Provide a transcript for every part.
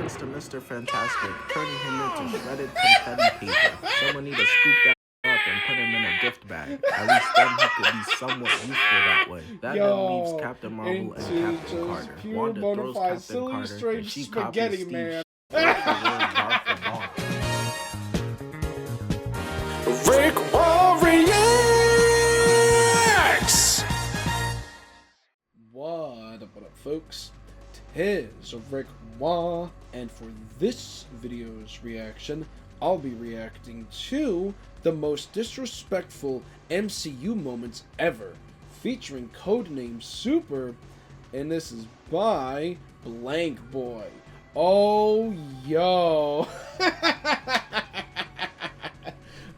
turns to Mr. Fantastic, turning him into shredded confetti paper. Someone need to scoop that up and put him in a gift bag. At least then he could be somewhat useful that way. That then leaves Captain Marvel and Captain Carter. Wanda throws Captain Carter and she copies Steve man. RickWa reacts. What up, folks? Tis RickWa, and for this video's reaction, I'll be reacting to the most disrespectful MCU moments ever, featuring Codenamesuper, and this is by BlankBoy. Oh, yo.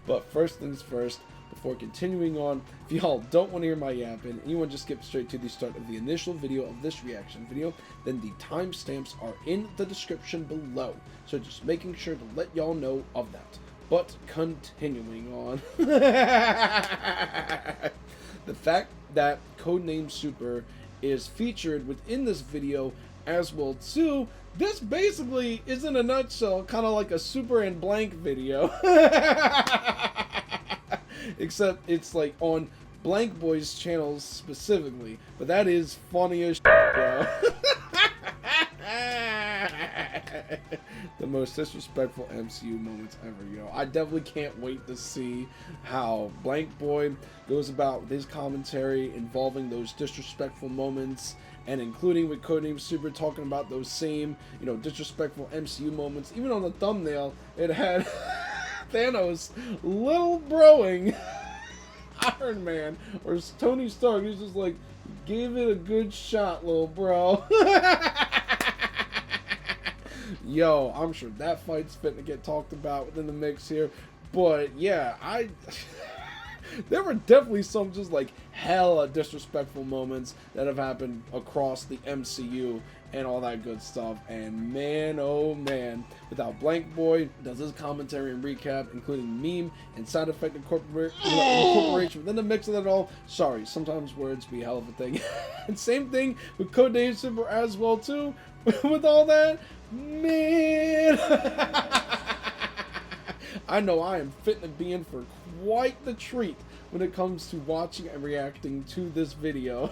But first things first, before continuing on, if y'all don't want to hear my yapping and you want to just skip straight to the start of the initial video of this reaction video, then the timestamps are in the description below. So just making sure to let y'all know of that. But continuing on, the fact that Codenamesuper is featured within this video as well too, this basically is in a nutshell kind of like a Super and Blank video. Except it's like on BlankBoy's channel specifically, but that is funny as shit, bro. The most disrespectful MCU moments ever, yo. I definitely can't wait to see how BlankBoy goes about his commentary involving those disrespectful moments, and including with Codenamesuper talking about those same, you know, disrespectful MCU moments. Even on the thumbnail, it had Thanos little broing Iron Man, or Tony Stark. He's just like, give it a good shot, little bro. Yo, I'm sure that fight's fitting to get talked about within the mix here. But yeah, there were definitely some just like hella disrespectful moments that have happened across the MCU and all that good stuff. And man, oh man, without BlankBoy does his commentary and recap, including meme and sound effect incorporation within the mix of it all. Sorry, sometimes words be a hell of a thing. And same thing with Codenamesuper as well too. With all that, man. I know I am fitting to be in for quite the treat when it comes to watching and reacting to this video.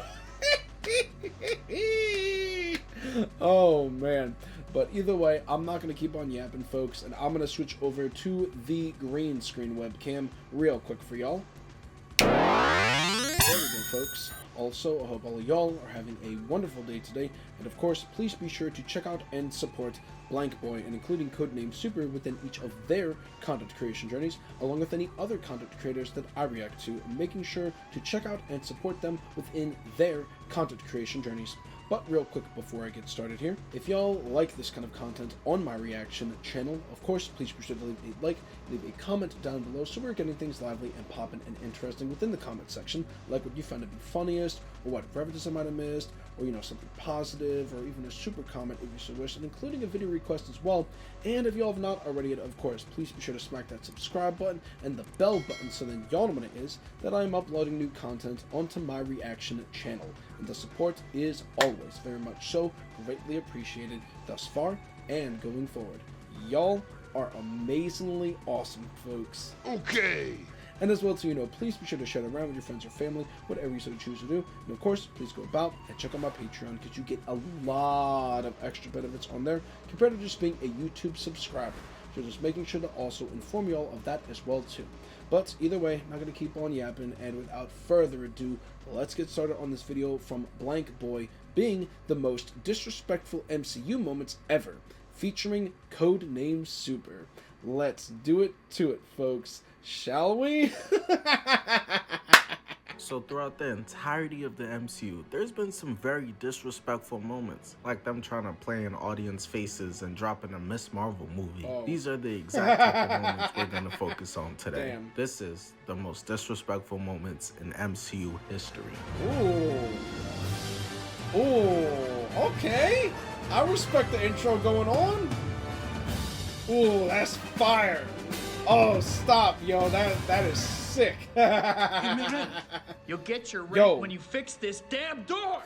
Oh man, but either way, I'm not going to keep on yapping, folks, and I'm going to switch over to the green screen webcam real quick for y'all. There we go, folks. Also, I hope all of y'all are having a wonderful day today, and of course, please be sure to check out and support BlankBoy, and including Codenamesuper within each of their content creation journeys, along with any other content creators that I react to, and making sure to check out and support them within their content creation journeys. But real quick before I get started here, if y'all like this kind of content on my reaction channel, of course, please be sure to leave a like, leave a comment down below so we're getting things lively and poppin' and interesting within the comment section, like what you found to be funniest, or what references I might have missed, or you know, something positive, or even a super comment if you so wish, and including a video request as well. And if y'all have not already yet, of course, please be sure to smack that subscribe button and the bell button so then y'all know when it is that I am uploading new content onto my reaction channel. And the support is always very much so greatly appreciated thus far and going forward. Y'all are amazingly awesome, folks. Okay. And as well too, you know, please be sure to share it around with your friends or family, whatever you so choose to do. And of course, please go about and check out my Patreon, because you get a lot of extra benefits on there compared to just being a YouTube subscriber. So just making sure to also inform you all of that as well too. But either way, I'm not going to keep on yapping, and without further ado, let's get started on this video from BlankBoy, being the most disrespectful MCU moments ever, featuring Codenamesuper. Let's do it to it, folks. Shall we? So throughout the entirety of the MCU, there's been some very disrespectful moments, like them trying to play in audience faces and dropping a Miss Marvel movie. Oh. These are the exact type of moments we're going to focus on today. Damn. This is the most disrespectful moments in MCU history. Ooh. Ooh, okay. I respect the intro going on. Ooh, that's fire. Oh, stop, yo. That is sick. You'll get your Yo. rent when you fix this damn door.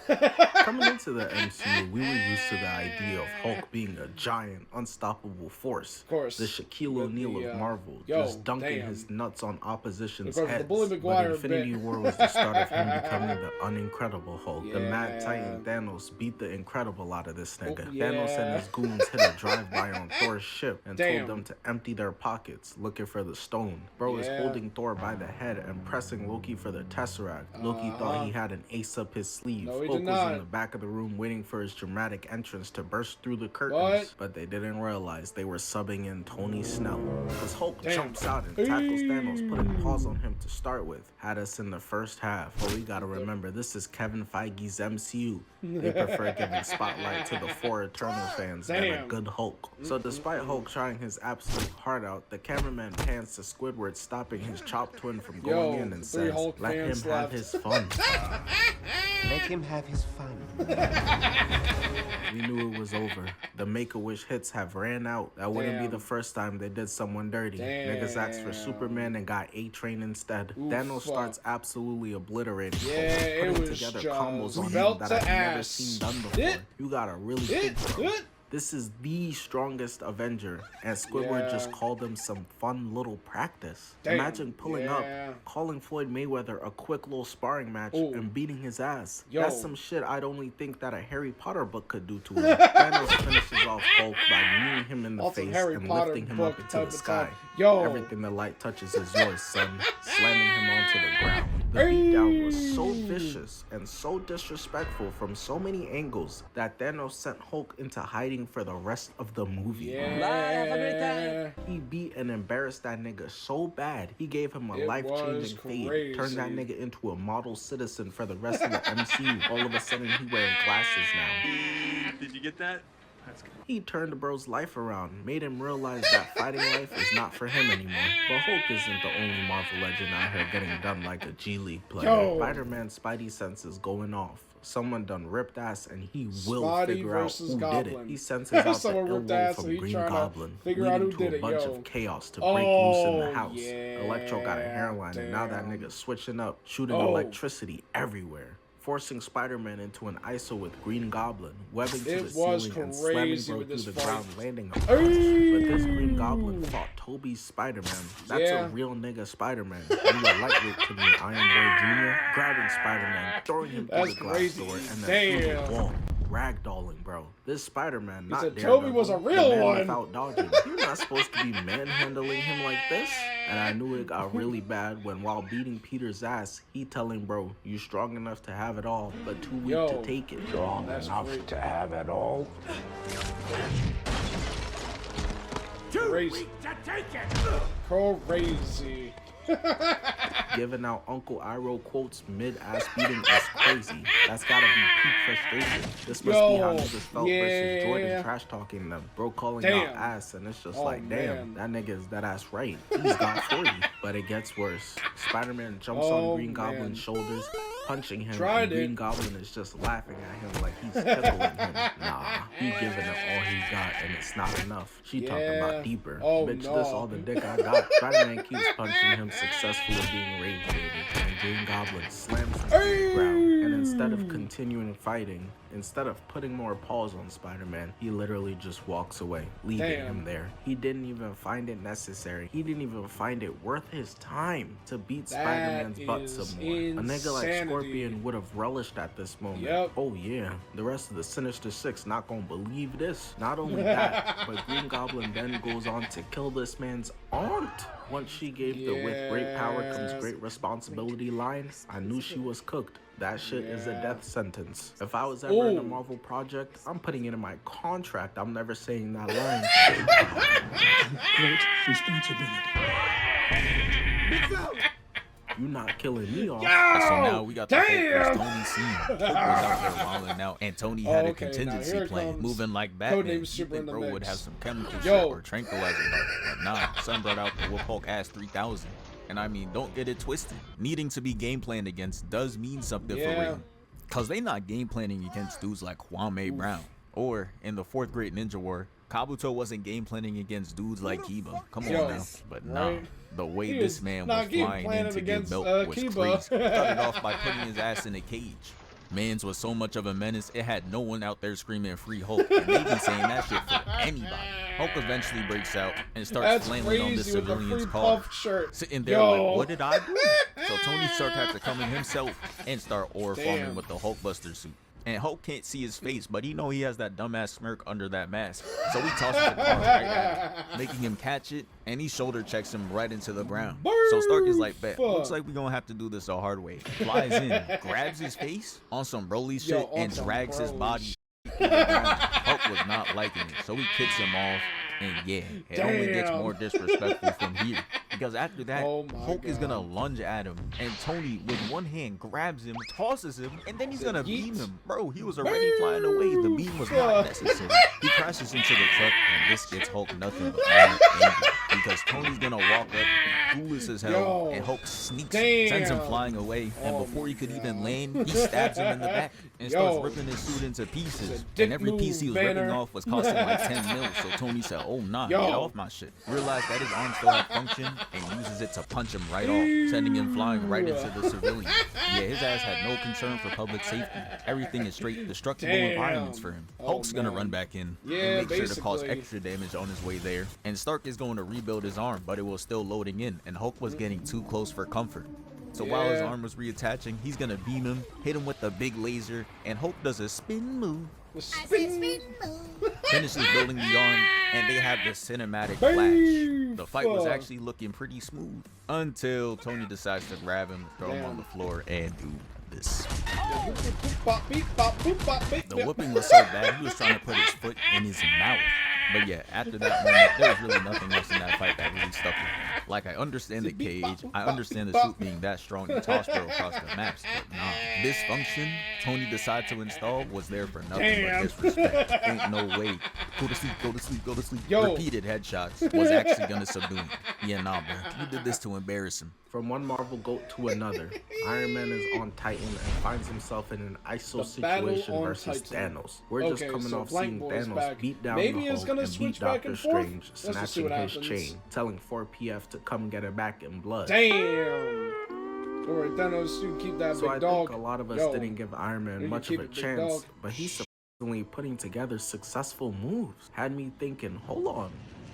Coming into the MCU, we were used to the idea of Hulk being a giant, unstoppable force. Of course. The Shaquille O'Neal of Marvel, yo, just dunking damn. his nuts on opposition's Of course, the heads. Bully But Maguire Infinity bit. War was the start of him becoming the unincredible Hulk. The Mad Yeah. Titan Thanos beat the incredible out of this nigga. Oh, Thanos yeah. and his goons hit a drive-by on Thor's ship and Damn. told them to empty their pockets, looking for the stone. Bro is Yeah. holding Thor by the head and pressing Loki for the Tesseract. Loki thought he had an ace up his sleeve. No, he Hulk did was not. in the back of the room waiting for his dramatic entrance to burst through the curtains. What? But they didn't realize they were subbing in Tony Snell. Because Hulk Damn. jumps out and tackles Thanos, putting paws on him to start with. Had us in the first half. But we gotta remember, this is Kevin Feige's MCU. They prefer giving spotlight to the 4 Eternal fans than a Damn. good Hulk. So despite Hulk trying his absolute heart out, the cameraman pans to Squidward, stopping his chopped twin from going Yo, in and 3 says, Hulk let him fans have left. his fun. Let him have his fun. We knew it was over. The Make-A-Wish hits have ran out. That wouldn't be Damn. the first time they did someone dirty. Niggas asked for Damn. Superman and got A-Train instead. Ooh, Thanos fuck. starts absolutely obliterating Hulk, Yeah, it putting was together just combos on him belt that to I've never ass. seen done before. It- You gotta really It, think, bro. it. This is the strongest Avenger, and Squidward Yeah. just called them some fun little practice. Damn. Imagine pulling Yeah. up, calling Floyd Mayweather a quick little sparring match, Ooh. and beating his ass. Yo. That's some shit I'd only think that a Harry Potter book could do to him. Thanos finishes off Hulk by kneeing him in the On some face Harry and Potter lifting him book up into type the of sky. time. Yo. Everything the light touches is yours, son. Slamming him onto the ground. The beatdown was so vicious and so disrespectful from so many angles that Thanos sent Hulk into hiding for the rest of the movie. Yeah. He beat and embarrassed that nigga so bad, he gave him a It life-changing was fade. Turned that crazy. nigga into a model citizen for the rest of the MCU. All of a sudden, he wearing glasses now. Did you get that? That's good. He turned the bro's life around, made him realize that fighting life is not for him anymore. But Hulk isn't the only Marvel legend out here getting done like a G League player. Yo. Spider-Man's Spidey senses going off. Someone done ripped ass and he will Spidey figure out versus who did Goblin. it. He senses out the Someone ill ripped will ass, so from he Green trying to Goblin, figure out leading who to did a it, bunch yo. of chaos to break loose in the house. Yeah, Electro got a hairline and now that damn. nigga switching up, shooting Oh. electricity everywhere. Forcing Spider-Man into an ISO with Green Goblin, webbing to It the was ceiling and slamming crazy bro with through this the fight. ground, landing a punch. But this Green Goblin fought Toby's Spider-Man. That's Yeah. a real nigga Spider-Man. You a lightweight to me, Iron Boy Jr. Grabbing Spider-Man, throwing him through That's the glass crazy. door, and then through Damn. the wall. Ragdolling, bro. This Spider-Man, not said Daredevil, Toby was a the real man one. without dodging. You're not supposed to be manhandling him like this. And I knew it got really bad when, while beating Peter's ass, he telling bro, you strong enough to have it all, but too weak Yo. to take it. Strong That's enough great. to have it all. Crazy. Crazy. Giving out Uncle Iroh quotes mid-ass beating is crazy. That's gotta be peak frustration. This must be how Yo, niggas felt yeah. versus Jordan trash talking them. Bro calling Damn. out ass, and it's just Oh, like, damn, man. that nigga is that ass right. He's got 40. But it gets worse. Spider-Man jumps on Green man. Goblin's shoulders, punching him, Tried and Green it. Goblin is just laughing at him like he's tickling him. Nah, he giving it all he got, and it's not enough. She talking Yeah. about deeper. Oh, Bitch, no. this all the dick I got. Spider-Man keeps punching him, successfully being rage baited, and Green Goblin slams him to the ground. And instead of continuing fighting, instead of putting more paws on Spider-Man, he literally just walks away, leaving Damn. him there. He didn't even find it necessary. He didn't even find it worth his time to beat That Spider-Man's butt is some more. A nigga like insanity. Scorpion would have relished at this moment. Yep. Oh yeah, the rest of the Sinister Six not gonna believe this. Not only that, but Green Goblin then goes on to kill this man's aunt. Once she gave the "with great power comes Yes. great responsibility" line, I knew she was cooked. That shit is a Yeah. death sentence. If I was ever in a Ooh. Marvel project, I'm putting it in my contract. I'm never saying that line. Great responsibility. You not killing me off. So now we got the Hulk Damn. versus Tony scene. Hulk was out there wilding out, and Tony had Oh, a okay, now contingency here plan, comes moving like Batman. You Codenamesuper in think the bro would mix. have some chemical Yo. shit or tranquilizer, but nah, son brought out the Whoop Hulk Ass 3000. And I mean, don't get it twisted. Needing to be game planned against does mean something for Yeah. real. Cause they not game planning against dudes like Kwame Brown Or in the 4th grade Ninja War, Kabuto wasn't game planning against dudes like Kiba. Come on now. But nah, right? the way He this was man not was game flying in planning to give against, milk was Kiba. crazy. Started off by putting his ass in a cage. Mans was so much of a menace, it had no one out there screaming free Hulk. And they be saying that shit for anybody. Hulk eventually breaks out and starts flailing on the civilian's car. Sitting there like, what did I do? So Tony Stark had to come in himself and start ore farming with the Hulkbuster suit. And Hulk can't see his face, but he know he has that dumbass smirk under that mask. So he tosses the car right at him, making him catch it, and he shoulder checks him right into the ground. So Stark is like, bet, looks like we gonna have to do this the hard way. Flies in, grabs his face on some Broly shit, and drags his body to the ground. Hulk was not liking it, so he kicks him off. And yeah, it only gets more disrespectful from here. Because after that, Hulk is gonna lunge at him. And Tony, with one hand, grabs him, tosses him, and then he's gonna beam him. Bro, he was already flying away. The beam was not necessary. He crashes into the truck, and this gets Hulk nothing but more angry. Because Tony's gonna walk up, clueless as hell, and Hulk sneaks, sends him flying away. And before he could even land, he stabs him in the back and starts ripping his suit into pieces. And every piece he was ripping off was costing like 10 mil. So Tony said, oh nah, get off my shit. Realized that his arm still had function and uses it to punch him right off, sending him flying right into the civilian. Yeah, his ass had no concern for public safety. Everything is straight destructible environments for him. Hulk's gonna run back in and make sure to cause extra damage on his way there. And Stark is going to rebuild his arm, but it was still loading in, and Hulk was getting too close for comfort. So while his arm was reattaching, he's gonna beam him, hit him with the big laser, and Hulk does a spin move. Finishes building the arm, and they have the cinematic flash. The fight was actually looking pretty smooth until Tony decides to grab him, throw him on the floor, and do this. The whooping was so bad, he was trying to put his foot in his mouth. But yeah, after that moment, there was really nothing else in that fight that really stuck with me. Like, I understand the cage, I understand the suit being that strong and toss bro across the maps, but nah. This function Tony decided to install was there for nothing but disrespect. Ain't no way. Go to sleep, go to sleep, go to sleep. Repeated headshots was actually gonna subdue him. Yeah, nah, bro. You did this to embarrass him. From one Marvel GOAT to another, Iron Man is on Titan and finds himself in an ISO situation versus Thanos. We're just coming off seeing Thanos beat down the Hulk and beat Doctor Strange, snatching his chain, telling 4PF to come get it back in blood. Damn! Alright, Thanos, you keep that So big I dog. think a lot of us didn't give Iron Man much of a chance, but he's surprisingly putting together successful moves. Had me thinking, hold on,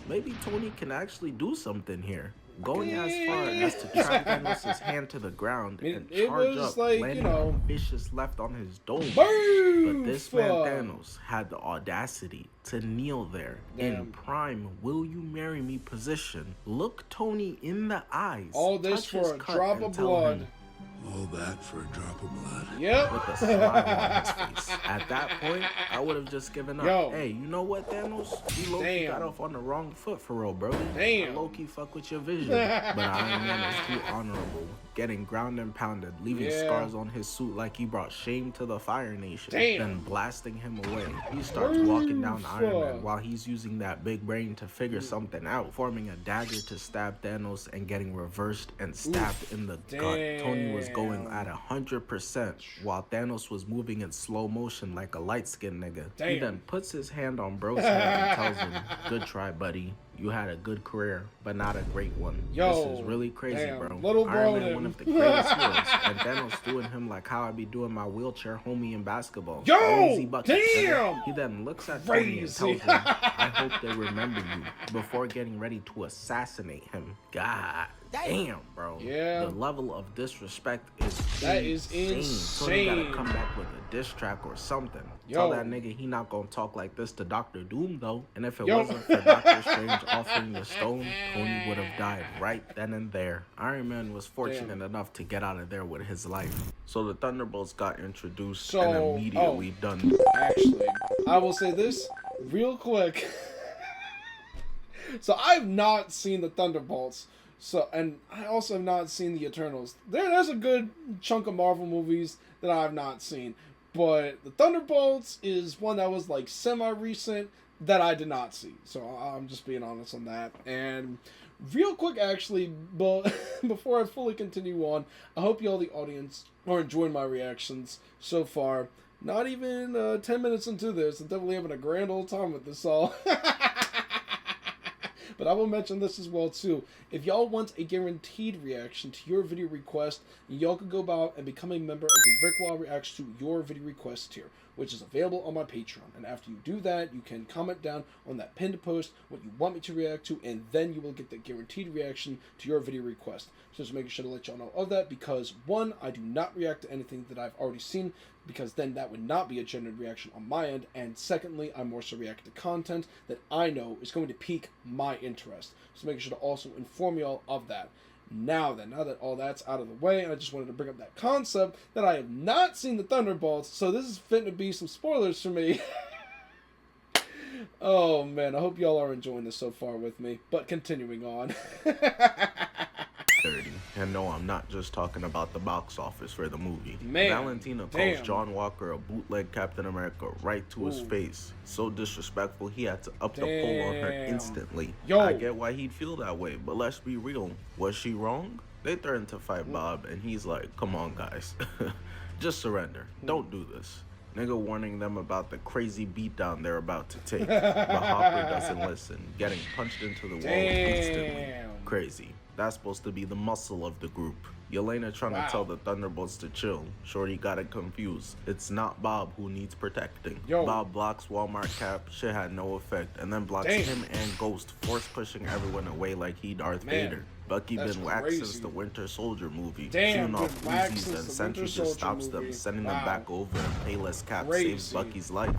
maybe Tony can actually do something here. Going as far as to trap Thanos' hand to the ground and charge up, like, landing a vicious left on his dome. But this man Thanos had the audacity to kneel there in prime "Will you marry me" position, look Tony in the eyes, all this for a drop of blood. All that for a drop of blood. Yep. With a smile on his face. At that point, I would have just given up. Hey, you know what, Thanos? You low-key got off on the wrong foot for real, bro. Low-key fuck with your vision. But Iron Man is too honorable, getting ground and pounded, leaving scars on his suit like he brought shame to the Fire Nation. Then blasting him away. He starts walking down Iron Man while he's using that big brain to figure something out, forming a dagger to stab Thanos and getting reversed and stabbed in the gut. Tony was going at 100% while Thanos was moving in slow motion like a light-skinned nigga. He then puts his hand on bro's head and tells him, "Good try, buddy. You had a good career, but not a great one." This is really crazy, bro. Iron Man, one of the greatest heroes, and Thanos doing him like how I be doing my wheelchair homie in basketball. Easy buckets, nigga. He then looks at Tony and tells him, "I hope they remember you," before getting ready to assassinate him. God damn, bro. The level of disrespect is insane. Tony gotta come back with a diss track or something. Tell that nigga he not gonna talk like this to Doctor Doom though. And if it wasn't for Doctor Strange offering the stone, Tony would have died right then and there. Iron Man was fortunate enough to get out of there with his life. So the Thunderbolts got introduced and immediately done. Actually, I will say this real quick. So I've not seen the Thunderbolts. So, and I also have not seen the Eternals. There's a good chunk of Marvel movies that I have not seen. But the Thunderbolts is one that was like semi-recent that I did not see. So I'm just being honest on that. And real quick, actually, but before I fully continue on, I hope you all, the audience, are enjoying my reactions so far. not even 10 minutes into this, I'm definitely having a grand old time with this all. But I will mention this as well too. If y'all want a guaranteed reaction to your video request, y'all can go about and become a member of the RickWa Reacts to Your Video Request tier, which is available on my Patreon. And after you do that, you can comment down on that pinned post what you want me to react to, and then you will get the guaranteed reaction to your video request. So just making sure to let y'all know of that, because one, I do not react to anything that I've already seen, because then that would not be a genuine reaction on my end, and secondly, I more so react to content that I know is going to pique my interest. So making sure to also inform y'all of that. Now that all that's out of the way, I just wanted to bring up that concept that I have not seen the Thunderbolts, so this is fitting to be some spoilers for me. Oh man, I hope y'all are enjoying this so far with me, but continuing on. 30. And no, I'm not just talking about the box office for the movie. Man, Valentina calls John Walker a bootleg Captain America right to his face. So disrespectful, he had to up the poll on her instantly. Yo. I get why he'd feel that way, but let's be real. Was she wrong? They threatened to fight Bob, and he's like, come on, guys. Just surrender. Don't do this. Nigga warning them about the crazy beatdown they're about to take. But Hopper doesn't listen, getting punched into the wall instantly. Crazy. That's supposed to be the muscle of the group. Yelena trying to tell the Thunderbolts to chill. Shorty got it confused. It's not Bob who needs protecting. Bob blocks Walmart Cap. Shit had no effect. And then blocks him and Ghost, force pushing everyone away like he Darth Vader. Bucky been whacked since the Winter Soldier movie. Shooting off Uzis, and Sentry just stops them, sending them back over, and Payless Cap saves Bucky's life.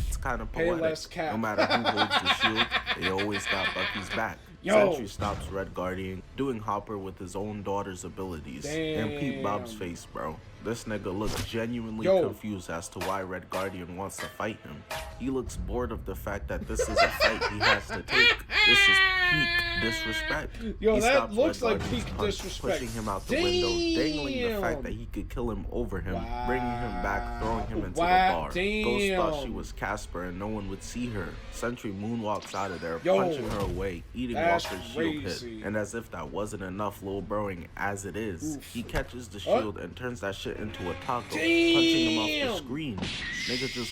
It's kind of poetic. No matter who holds the shield, they always got Bucky's back. Sentry stops Red Guardian, doing Hopper with his own daughter's abilities. And peep Bob's face, bro. This nigga looks genuinely confused as to why Red Guardian wants to fight him. He looks bored of the fact that this is a fight he has to take. This is peak disrespect. Yo, he that looks Red like Guardian's peak punch, disrespect. pushing him out the window, dangling the fact that he could kill him over him, bringing him back, throwing him into the bar. Ghost thought she was Casper and no one would see her. Sentry moonwalks out of there, punching her away, eating Walker's shield hit. And as if that wasn't enough low broing as it is, he catches the shield and turns that shit into a taco, punching him off the screen. Nigga just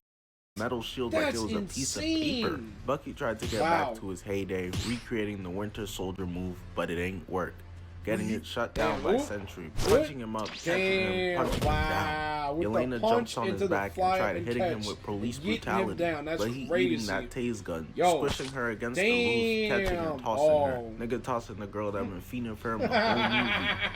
metal shield like it was a piece of paper. Bucky tried to get back to his heyday, recreating the Winter Soldier move, but it ain't work. Getting it shut down by Sentry, punching him up, catching him, punching him down. Yelena jumps on his back and tried hitting him with police brutality, but he eating that tase gun, squishing her against the roof, catching and tossing her. Nigga tossing the girl that been fiending for him the whole movie.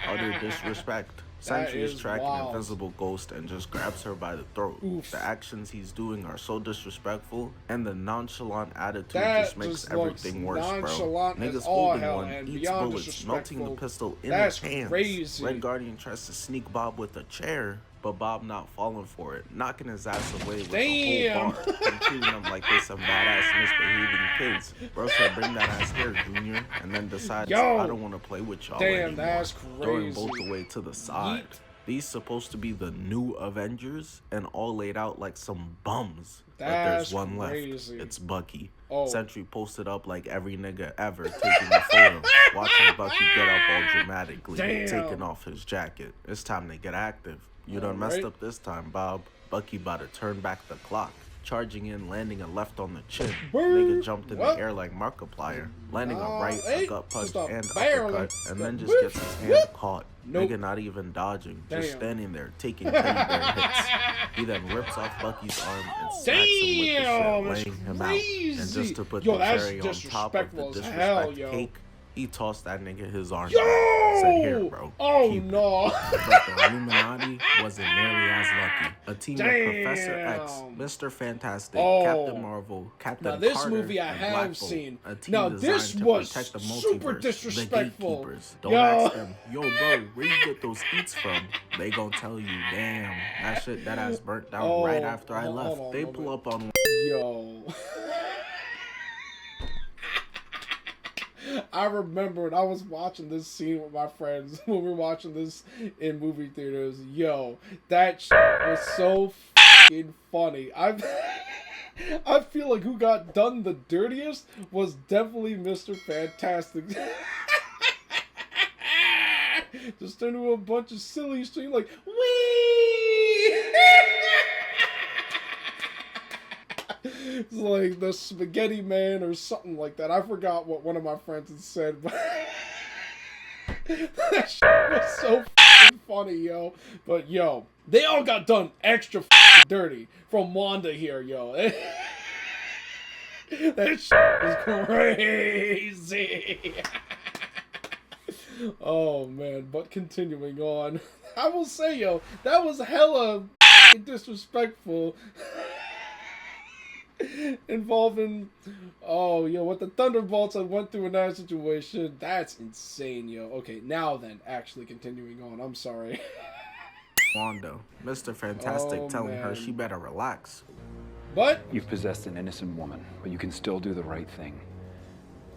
Utter disrespect. Sentry is tracking Invisible Ghost and just grabs her by the throat. The actions he's doing are so disrespectful, and the nonchalant attitude just makes everything worse, bro. Nigga's holding one, eats bullets, melting the pistol in his hands. Red Guardian tries to sneak Bob with a chair, but Bob not falling for it, knocking his ass away with the whole bar, and treating them like they some badass misbehaving kids. Bro said, bring that ass here, Junior, and then decides, I don't want to play with y'all anymore. That's crazy. Throwing both the way to the side. These supposed to be the new Avengers, and all laid out like some bums. But there's one left. It's Bucky. Sentry posted up like every nigga ever, taking a photo, watching Bucky get up all dramatically, taking off his jacket. It's time to get active. You done messed up this time, Bob. Bucky about to turn back the clock. Charging in, landing a left on the chin. Nigga jumped in the air like Markiplier, landing a right, a gut punch, and uppercut, and then just gets his hand caught. Nigga not even dodging, just standing there taking teddy bear hits. He then rips off Bucky's arm and smacks him with the shit, laying him out. And just to put the cherry on top of the disrespect cake, he tossed that nigga his arm. Said, here, bro. Keep it. But the Illuminati wasn't nearly as lucky. A team of Professor X, Mr. Fantastic, Captain Marvel, Captain Carter, this movie I and have Black Bolt. seen. A team Now designed this to was protect the super multiverse, disrespectful. The gatekeepers. Don't ask them, yo, bro, where you get those eats from? They gon' tell you, damn, that shit that ass burnt down right after I left. They pull up on. Yo. I remember when I was watching this scene with my friends when we were watching this in movie theaters. Yo, that shit was so fucking funny. I feel like who got done the dirtiest was definitely Mr. Fantastic. Just turned into a bunch of silly stream like, wee! It's like the spaghetti man or something like that. I forgot what one of my friends had said, but that shit was so f***ing funny, yo. But yo, they all got done extra f***ing dirty from Wanda here, yo. That shit was crazy. Oh man, but continuing on, I will say, yo, that was hella disrespectful. Involving, oh, yo, what the Thunderbolts I went through in that situation, that's insane, yo. Okay, now then, actually continuing on, I'm sorry. Wanda, Mr. Fantastic telling her man. she better relax. But You've possessed an innocent woman, but you can still do the right thing.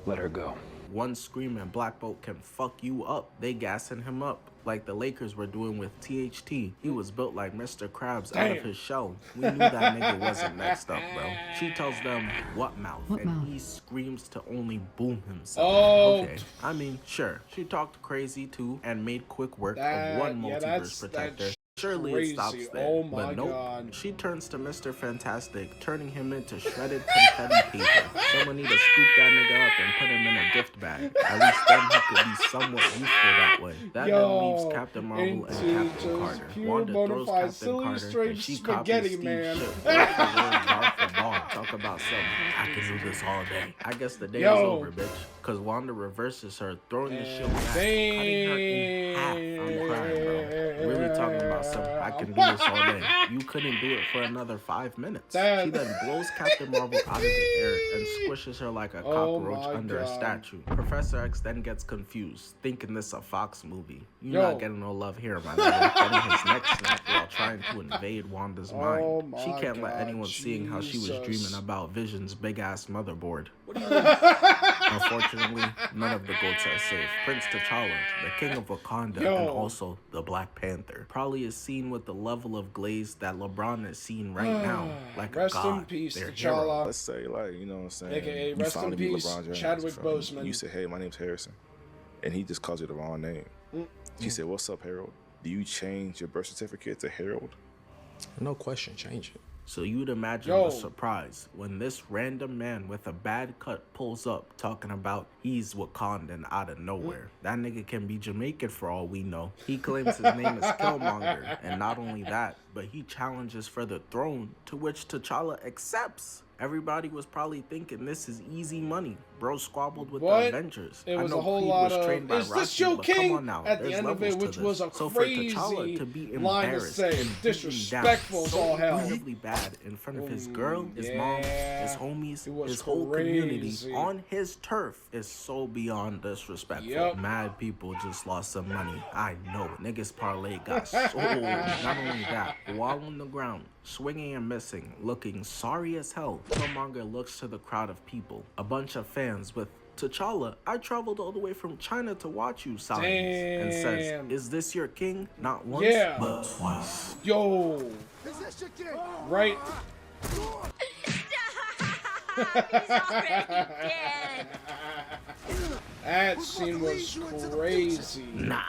Let her go. One screaming Black Bolt can fuck you up. They gassing him up like the Lakers were doing with THT. He was built like Mr. Krabs out of his shell. We knew that nigga wasn't next up, bro. She tells them, what mouth? He screams to only boom himself. Oh. Okay, I mean, sure. She talked crazy too and made quick work of one multiverse protector. Surely it stops crazy. there, Oh my but nope. God. She turns to Mr. Fantastic, turning him into shredded confetti paper. Someone need to scoop that nigga up and put him in a gift bag. At least then he could be somewhat useful that way. That then leaves Captain Marvel and Captain Carter. Wanda throws Captain Carter and she copies Steve's shit. Talk about something. I can do this all day. I guess the day is over, bitch. Cause Wanda reverses her, throwing the shield back, cutting her in half. I'm crying, bro. Really talking about something. I can do this all day. You couldn't do it for another 5 minutes. She then blows Captain Marvel out of the air and squishes her like a cockroach under a statue. Professor X then gets confused, thinking this a Fox movie. You're not getting no love here, my nigga. Getting his neck snapped while trying to invade Wanda's mind. She can't let anyone seeing how she was dreaming about Vision's big-ass motherboard. Unfortunately, none of the goats are safe. Prince T'Challa, the king of Wakanda, and also the Black Panther, probably is seen with the level of glaze that LeBron is seen right now, like rest a god. in peace, Their T'Challa. hero. Let's say, like, you know what I'm saying? AKA You rest in finally meet peace, LeBron James, Chadwick you feel me? Boseman. You say, hey, my name's Harrison. And he just calls you the wrong name. She said, what's up, Harold? Do you change your birth certificate to Harold? No question, change it. So you'd imagine the surprise when this random man with a bad cut pulls up talking about he's Wakandan out of nowhere. That nigga can be Jamaican for all we know. He claims his name is Killmonger, and not only that, but he challenges for the throne, to which T'Challa accepts. Everybody was probably thinking this is easy money. Bro squabbled with the Avengers. It was I know a whole Creed lot was of, trained by is this Rocky, your but king? come on now. At the There's end of it, levels to which this. was a So crazy for T'Challa to be line to embarrassed say, and disrespectful as all hell. Really bad in front of his girl, his mom, his homies, It was his whole crazy. community on his turf is so beyond disrespectful. Mad people just lost some money. I know. Niggas parlay got sold. Not only that, while on the ground, swinging and missing, looking sorry as hell, Killmonger looks to the crowd of people, a bunch of fans with T'Challa, I traveled all the way from China to watch you signs, and says, is this your king? Not once, but twice. Yo. Is this your king? Right. He's already dead. That scene was crazy. Nah.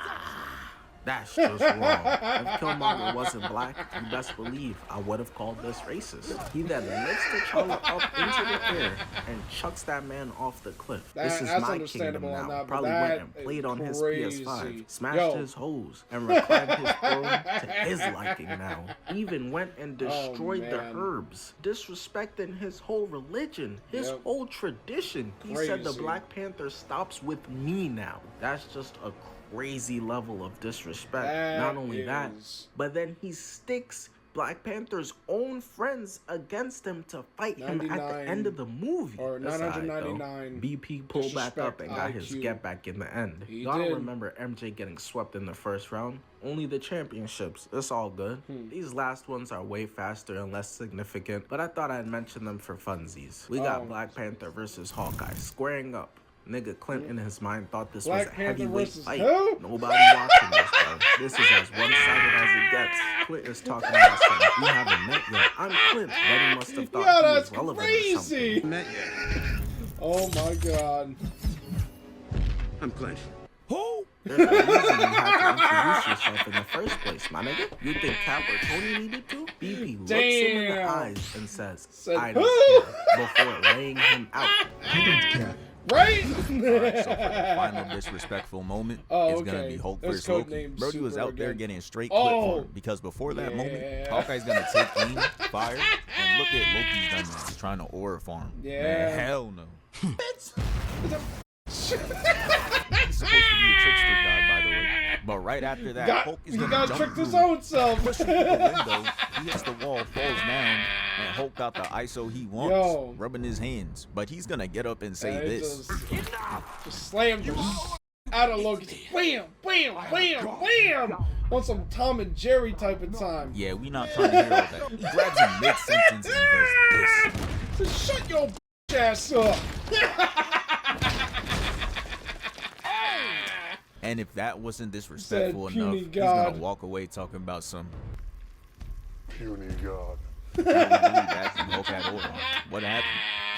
That's just wrong. If Killmonger wasn't black, you best believe I would have called this racist. He then lifts T'Challa up into the air and chucks that man off the cliff. This is my kingdom now. Probably went and played on his PS5, smashed his hose, and reclined his throne to his liking now. Even went and destroyed the herbs, disrespecting his whole religion, his whole tradition. He said the Black Panther stops with me now. That's just a crazy level of disrespect. Not only that, but then he sticks Black Panther's own friends against him to fight him at the end of the movie. Or 999. BP pulled back up and got his get back in the end. Y'all don't remember MJ getting swept in the first round? Only the championships. It's all good. These last ones are way faster and less significant, but I thought I'd mention them for funsies. We got Black Panther versus Hawkeye squaring up. Nigga Clint in his mind thought this was a heavyweight fight. Nobody watching this, bro. This is as one-sided as it gets. Clint is talking about something we haven't met yet. I'm Clint, but he must have thought he was relevant or something. Met yet? Oh my god. I'm Clint. Who? There's a reason you have to introduce yourself in the first place, my nigga. You think Cap or Tony needed to? BP looks him in the eyes and says, I don't care, before laying him out. I don't care. Right? Alright, so for the final disrespectful moment, it's gonna be Hulk versus Loki. Brody was out there getting straight clip for him, because before that moment, Hawkeye's gonna take aim, fire, and look at Loki's dumbass. He's trying to aura farm. Man, hell no. He's supposed to be a trickster god, by the way. But right after that, Hulk is gonna jump tricked through, his own self. pushes through the window, he hits the wall, falls down, and Hulk got the ISO he wants, rubbing his hands. But he's gonna get up and say this. Just slam the out of Loki. Wham, wham, wham, wham. On some Tom and Jerry type of time. Yeah, we not trying to hear all that. He grabs him mid-sentence and does this. So shut your ass up. And if that wasn't disrespectful Said enough, puny he's god. gonna walk away talking about some Puny God. back from Hulk had order. What happened?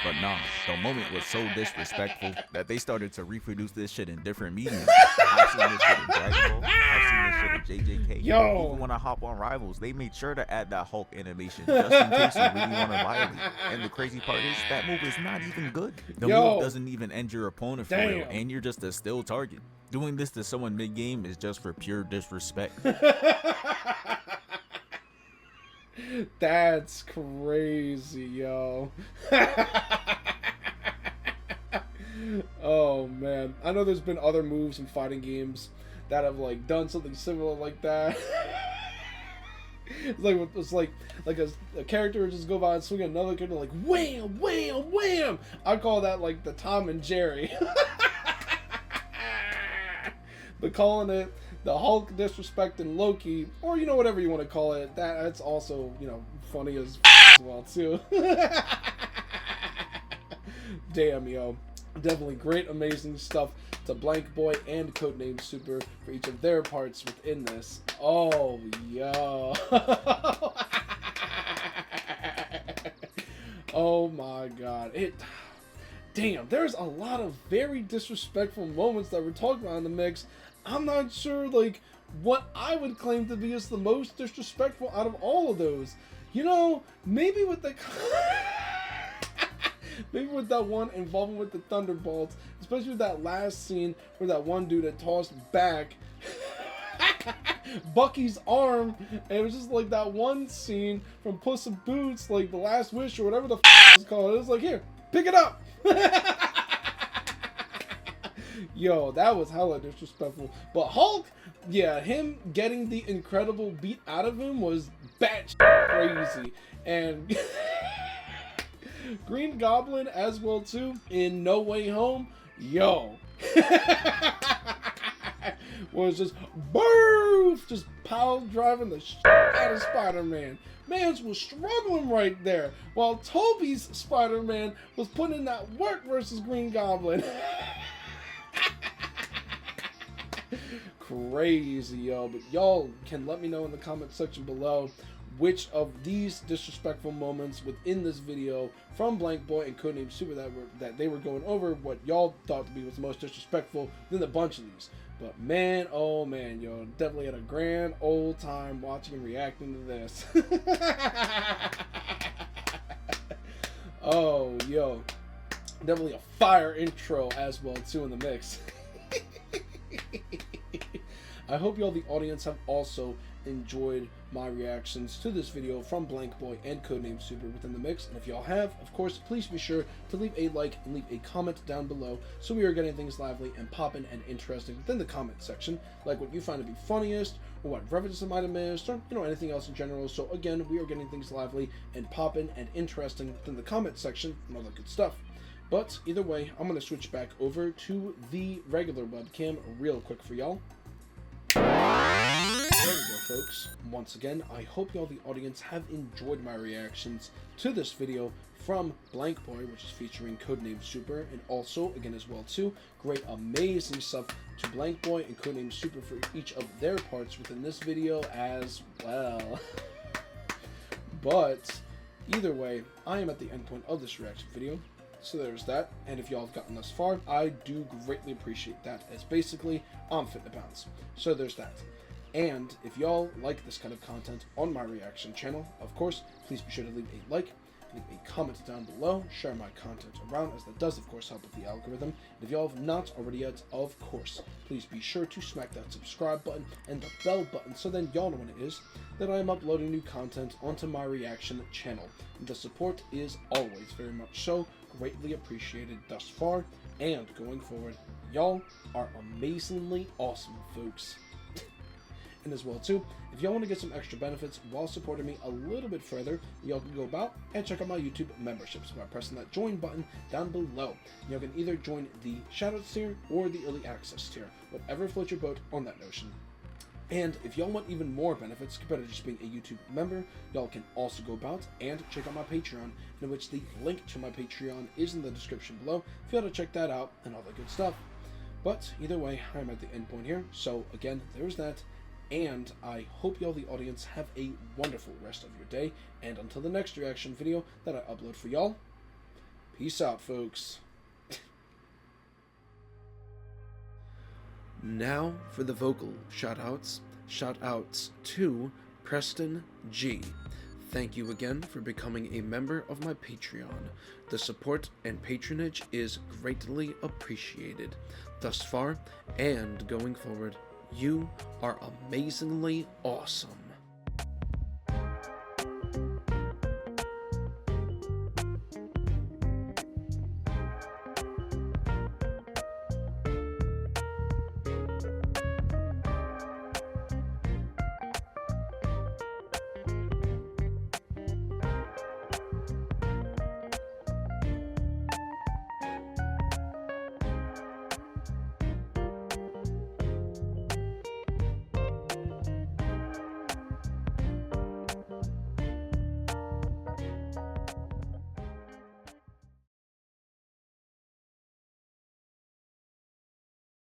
But nah, the moment was so disrespectful that they started to reproduce this shit in different mediums. I've seen this shit in Dragon Ball. I've seen this shit in JJK. Yo. Even when I hop on Rivals, they made sure to add that Hulk animation just in case you really want to violate. And the crazy part is that move is not even good. The move doesn't even end your opponent for real, and you're just a still target. Doing this to someone mid-game is just for pure disrespect. That's crazy, yo. Oh man, I know there's been other moves in fighting games that have like done something similar like that. It's like a character would just go by and swing at another character like wham, wham, wham. I call that like the Tom and Jerry. But calling it the Hulk disrespecting Loki, or you know, whatever you want to call it, that's also, you know, funny as well too. Damn, yo, definitely great, amazing stuff to BlankBoy and Codenamesuper for each of their parts within this. Oh, yo. Oh my god, damn, there's a lot of very disrespectful moments that we're talking about in the mix. I'm not sure, like, what I would claim to be is the most disrespectful out of all of those. You know, maybe with the... maybe with that one involving with the Thunderbolts, especially with that last scene where that one dude had tossed back Bucky's arm, and it was just like that one scene from Puss in Boots, like The Last Wish or whatever the it's called. It was like, here, pick it up. Yo, that was hella disrespectful. But Hulk, yeah, him getting the incredible beat out of him was batshit crazy. And Green Goblin as well too in No Way Home, yo. Was just boof, just pile driving the shit out of Spider-Man. Mans was struggling right there, while Toby's Spider-Man was putting in that work versus Green Goblin. Crazy, yo. But y'all can let me know in the comment section below which of these disrespectful moments within this video from BlankBoy and Codenamesuper that they were going over, what y'all thought to be was the most disrespectful than a bunch of these. But man, oh man, yo, definitely had a grand old time watching and reacting to this. Oh, yo, definitely a fire intro as well too in the mix. I hope y'all, the audience, have also enjoyed my reactions to this video from BlankBoy and Codenamesuper within the mix. And if y'all have, of course, please be sure to leave a like and leave a comment down below so we are getting things lively and poppin' and interesting within the comment section, like what you find to be funniest, or what references I might have missed, or you know, anything else in general. So again, we are getting things lively and poppin' and interesting within the comment section and all that good stuff. But either way, I'm going to switch back over to the regular webcam real quick for y'all. There we go, folks. Once again, I hope y'all, the audience, have enjoyed my reactions to this video from BlankBoy, which is featuring Codenamesuper, and also, again as well too, great amazing stuff to BlankBoy and Codenamesuper for each of their parts within this video as well. But either way, I am at the end point of this reaction video. So there's that, and if y'all have gotten thus far, I do greatly appreciate that, as basically, I'm fit to bounce. So there's that. And if y'all like this kind of content on my reaction channel, of course, please be sure to leave a like, leave a comment down below, share my content around, as that does, of course, help with the algorithm. And if y'all have not already yet, of course, please be sure to smack that subscribe button and the bell button, so then y'all know when it is that I am uploading new content onto my reaction channel. And the support is always very much so greatly appreciated thus far, and going forward, y'all are amazingly awesome, folks. And as well too, if y'all want to get some extra benefits while supporting me a little bit further, y'all can go about and check out my YouTube memberships by pressing that join button down below. Y'all can either join the Shoutouts tier or the early access tier, whatever floats your boat on that notion. And if y'all want even more benefits compared to just being a YouTube member, y'all can also go about and check out my Patreon, in which the link to my Patreon is in the description below if you want to check that out and all that good stuff. But either way, I'm at the end point here, so again, there's that. And I hope y'all, the audience, have a wonderful rest of your day. And until the next reaction video that I upload for y'all, peace out, folks. Now for the vocal shoutouts. Shoutouts to Preston G. Thank you again for becoming a member of my Patreon. The support and patronage is greatly appreciated thus far and going forward. You are amazingly awesome.